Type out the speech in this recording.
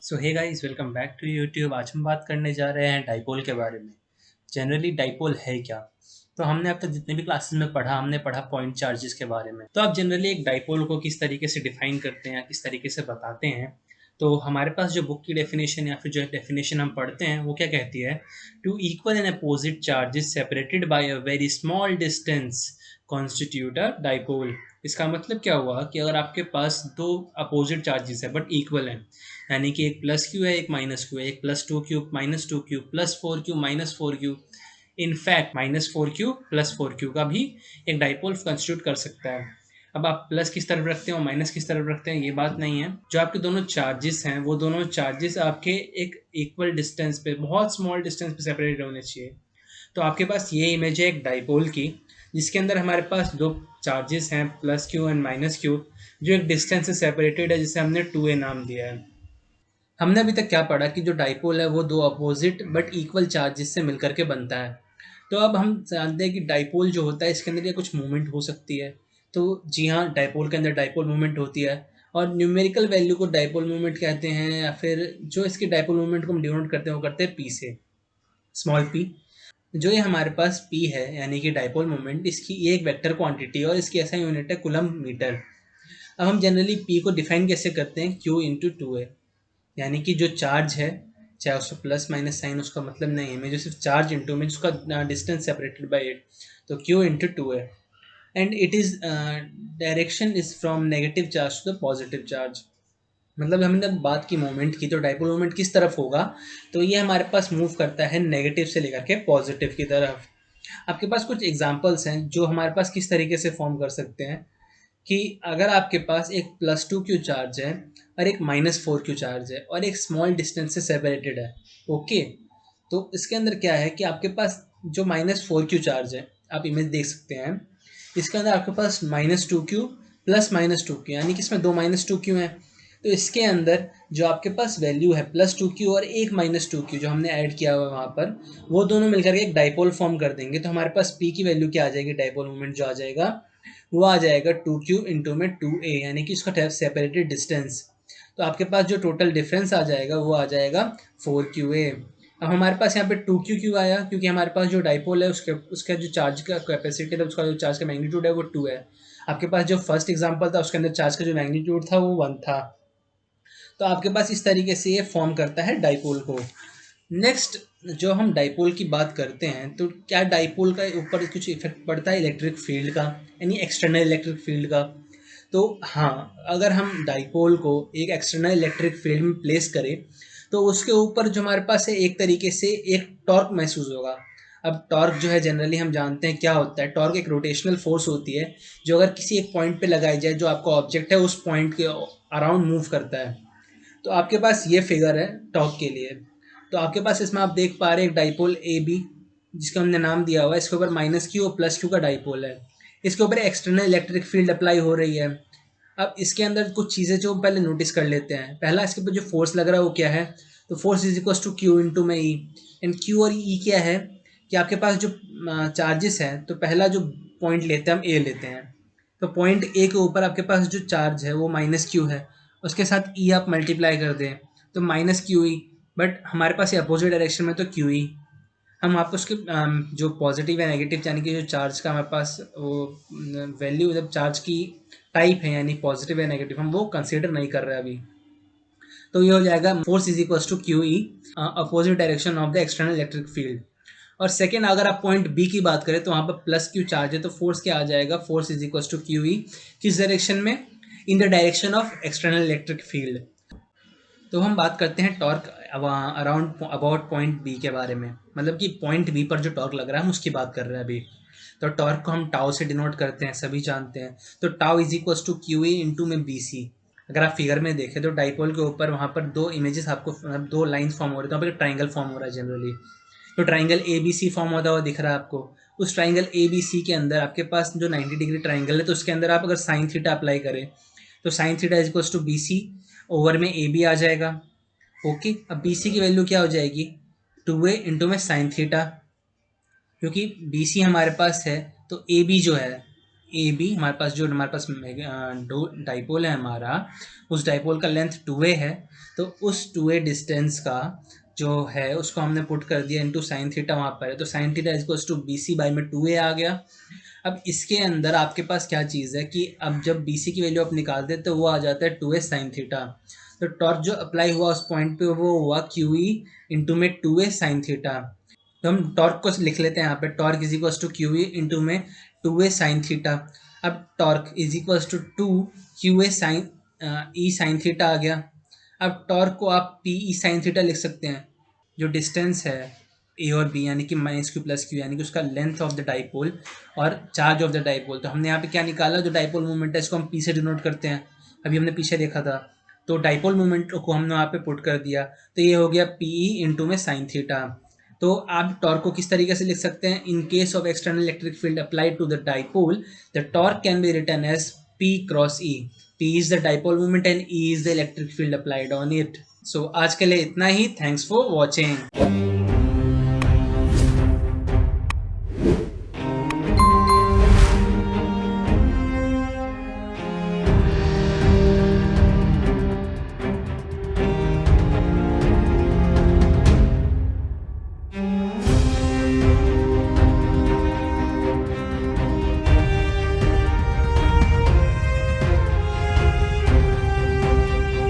So hey guys, welcome back to YouTube. आज हम बात करने जा रहे हैं डाइपोल के बारे में। जनरली डाइपोल है क्या? तो हमने अब तक जितने भी क्लासेस में पढ़ा, हमने पढ़ा पॉइंट चार्जेस के बारे में। तो आप जनरली एक डाइपोल को किस तरीके से डिफाइन करते हैं या किस तरीके से बताते हैं? तो हमारे पास जो बुक की डेफिनेशन या फिर जो डेफिनेशन हम पढ़ते हैं वो क्या कहती है? Two equal and opposite charges separated by a very small distance constitute a dipole. इसका मतलब क्या हुआ कि अगर आपके पास दो अपोजिट चार्जेस है बट इक्वल हैं, यानी कि एक प्लस क्यू है एक माइनस क्यू है, एक plus two Q minus two Q plus four Q minus four Q, in fact minus four Q plus four Q का भी एक डाइपोल कंस्टिट्यूट कर सकता है। अब आप प्लस किस तरफ रखते हैं और माइनस किस तरफ रखते हैं ये बात नहीं है। जो आपके दोनों चार्जेस हैं वो दोनों चार्जेस आपके एक इक्वल डिस्टेंस पे, बहुत स्मॉल डिस्टेंस पे सेपरेट होने चाहिए। तो आपके पास ये इमेज है एक डाइपोल की, जिसके अंदर हमारे पास दो चार्जेस हैं plus Q and minus Q, जो एक डिस्टेंस से सेपरेटेड है, जिसे हमने 2a नाम दिया है। हमने अभी तक क्या पढ़ा कि जो डाइपोल है वो दो अपोजिट बट इक्वल चार्जेस से मिलकर के बनता है। तो अब हम जानते हैं कि डाइपोल जो होता है इसके अंदर ये कुछ मूवमेंट हो सकती है। तो जी हाँ, डाइपोल के अंदर डाइपोल मूवमेंट होती है। और न्यूमेरिकल वैल्यू को डाइपोल मूवमेंट कहते हैं, या फिर जो इसकी डाइपोल मूवमेंट को हम डिनोट करते हैं वो करते हैं पी से, स्मॉल पी। जो ये हमारे पास पी है यानी कि डाइपोल मोमेंट, इसकी ये एक वेक्टर क्वांटिटी है और इसकी ऐसा यूनिट है कूलम मीटर। अब हम जनरली पी को डिफाइन कैसे करते हैं? क्यू इंटू टू ए, यानी कि जो चार्ज है, चाहे उसका प्लस माइनस साइन उसका मतलब नहीं है, मैं जो सिर्फ चार्ज इंटू में जिसका डिस्टेंस सेपरेटेड बाई इट, तो क्यू इंटू टू है। And it is direction is from negative charge to the positive charge. मतलब हमने बात की मोमेंट की, तो डाइपोल मोमेंट किस तरफ होगा? तो ये हमारे पास मूव करता है नेगेटिव से लेकर के पॉजिटिव की तरफ। आपके पास कुछ एग्जांपल्स हैं जो हमारे पास किस तरीके से फॉर्म कर सकते हैं कि अगर आपके पास एक प्लस टू क्यू चार्ज है और एक माइनस फोर क्यू चार्ज है और एक स्मॉल डिस्टेंस से सेपरेटेड है, ओके। तो इसके अंदर क्या है कि आपके पास जो माइनस फोर क्यू चार्ज है, आप इमेज देख सकते हैं, इसके अंदर आपके पास minus two Q plus minus two Q, यानी कि इसमें दो माइनस टू क्यू हैं। तो इसके अंदर जो आपके पास वैल्यू है प्लस टू क्यू और एक माइनस टू क्यू जो हमने ऐड किया हुआ है वहाँ पर, वो दोनों मिलकर के एक डाइपोल फॉर्म कर देंगे। तो हमारे पास पी की वैल्यू क्या आ जाएगी? डाइपोल मोमेंट जो आ जाएगा वो आ जाएगा टू क्यू इंटू में टू ए, यानी कि उसका सेपरेटेड डिस्टेंस। तो आपके पास जो टोटल डिफरेंस आ जाएगा वो आ जाएगा फोर क्यू ए। अब हमारे पास यहाँ पे टू क्यू क्यू आया क्योंकि हमारे पास जो डाइपोल है उसके उसका जो चार्ज का कैपेसिटी था, उसका जो चार्ज का मैग्नीट्यूड है वो टू है। आपके पास जो फर्स्ट एग्जांपल था उसके अंदर चार्ज का जो मैग्नीट्यूड था वो वन था। तो आपके पास इस तरीके से ये फॉर्म करता है डाइपोल को। नेक्स्ट, जो हम डाइपोल की बात करते हैं तो क्या डाइपोल का ऊपर कुछ इफेक्ट पड़ता है इलेक्ट्रिक फील्ड का, यानी एक्सटर्नल इलेक्ट्रिक फील्ड का? तो हाँ, अगर हम डाइपोल को एक एक्सटर्नल इलेक्ट्रिक फील्ड में प्लेस करें तो उसके ऊपर जो हमारे पास है एक तरीके से एक टॉर्क महसूस होगा। अब टॉर्क जो है जनरली हम जानते हैं क्या होता है। टॉर्क एक रोटेशनल फोर्स होती है जो अगर किसी एक पॉइंट पे लगाई जाए, जो आपका ऑब्जेक्ट है उस पॉइंट के अराउंड मूव करता है। तो आपके पास ये फिगर है टॉर्क के लिए। तो आपके पास इसमें आप देख पा रहे हैं एक डाइपोल ए बी, जिसका हमने नाम दिया हुआ है। इसके ऊपर माइनस क्यू और प्लस क्यू का डाइपोल है। इसके ऊपर एक्सटर्नल इलेक्ट्रिक फील्ड अप्लाई हो रही है। अब इसके अंदर कुछ चीज़ें जो पहले नोटिस कर लेते हैं। पहला, इसके ऊपर जो फोर्स लग रहा है वो क्या है? तो force is equal to Q into में ई। एंड क्यू और ई क्या है कि आपके पास जो चार्जेस है, तो पहला जो पॉइंट लेते हैं हम ए लेते हैं। तो पॉइंट ए के ऊपर आपके पास जो चार्ज है वो माइनस क्यू है, उसके साथ ई आप मल्टीप्लाई कर दें तो माइनस क्यू ई। बट हमारे पास ये अपोजिट डायरेक्शन में तो क्यू ई। हम आपको उसके जो पॉजिटिव या नेगेटिव, यानी कि जो चार्ज का हमारे पास वो वैल्यू, जब चार्ज की टाइप है यानी पॉजिटिव या नेगेटिव, हम वो कंसीडर नहीं कर रहे अभी। तो ये हो जाएगा force is equal to Q E, opposite direction of the external electric field. और सेकेंड, अगर आप पॉइंट बी की बात करें तो वहाँ पर प्लस क्यू चार्ज है, तो फोर्स क्या आ जाएगा? Force is equal to Q E, किस डायरेक्शन में? In the direction of external electric field. तो हम बात करते हैं torque around about point B के बारे में, मतलब कि पॉइंट बी पर जो टॉर्क लग रहा है हम उसकी बात कर रहे हैं अभी। तो टॉर्क को हम टाउ से डिनोट करते हैं, सभी जानते हैं। तो tau is equal to Q A into में बी सी। अगर आप फिगर में देखें तो डाइपोल के ऊपर वहाँ पर दो इमेजेस आपको, मतलब दो लाइन्स फॉर्म हो रहे थे, वहाँ पर ट्राइंगल फॉर्म हो रहा है जनरली। तो triangle A B C form होता हुआ दिख रहा है आपको। उस ट्राइंगल ए बी सी के अंदर आपके पास जो 90 डिग्री ट्राइंगल है, तो उसके अंदर आप अगर साइन थीटा अप्लाई करें तो sine theta is equal to B C, over में ए बी आ जाएगा। ओके, अब बी सी की वैल्यू क्या हो जाएगी? टू ए इंटू में साइन थीटा, क्योंकि बी सी हमारे पास है। तो ए बी जो है ए बी, हमारे पास डाइपोल है हमारा, उस डाइपोल का लेंथ 2a है, तो उस 2a डिस्टेंस का जो है उसको हमने पुट कर दिया इनटू साइन थीटा वहाँ पर है, तो sine theta equals to B C by में 2a आ गया। अब इसके अंदर आपके पास क्या चीज़ है कि अब जब बी सी की वैल्यू आप निकालते हैं तो वो आ जाता है 2a साइन थीटा, तो टॉर्क जो अप्लाई हुआ उस पॉइंट पे वो हुआ क्यू ई इंटू में 2a साइन थीटा। तो हम टॉर्क को लिख लेते हैं यहाँ पे, torque is equals to Q E into में 2a साइन थीटा। अब torque is equals to 2 Q A sine E sine theta आ गया। अब टॉर्क को आप पी ई साइन थीटा लिख सकते हैं, जो डिस्टेंस है ए और बी यानी कि माइनस क्यू प्लस क्यू यानी कि उसका लेंथ ऑफ द डाइपोल और चार्ज ऑफ द डाइपोल। तो हमने यहाँ पे क्या निकाला, जो डाइपोल मूवमेंट है इसको हम पी से डिनोट करते हैं, अभी हमने पीछे देखा था। तो डाइपोल मूवमेंट को हमने वहाँ पे पुट कर दिया, तो ये हो गया पी ई इंटू में साइन थीटा। तो आप टॉर्क को किस तरीके से लिख सकते हैं, in case of external electric field applied to the dipole the torque can be written as P cross E. P is the dipole movement and E is the electric field applied on it. So आज के लिए इतना ही, thanks for watching.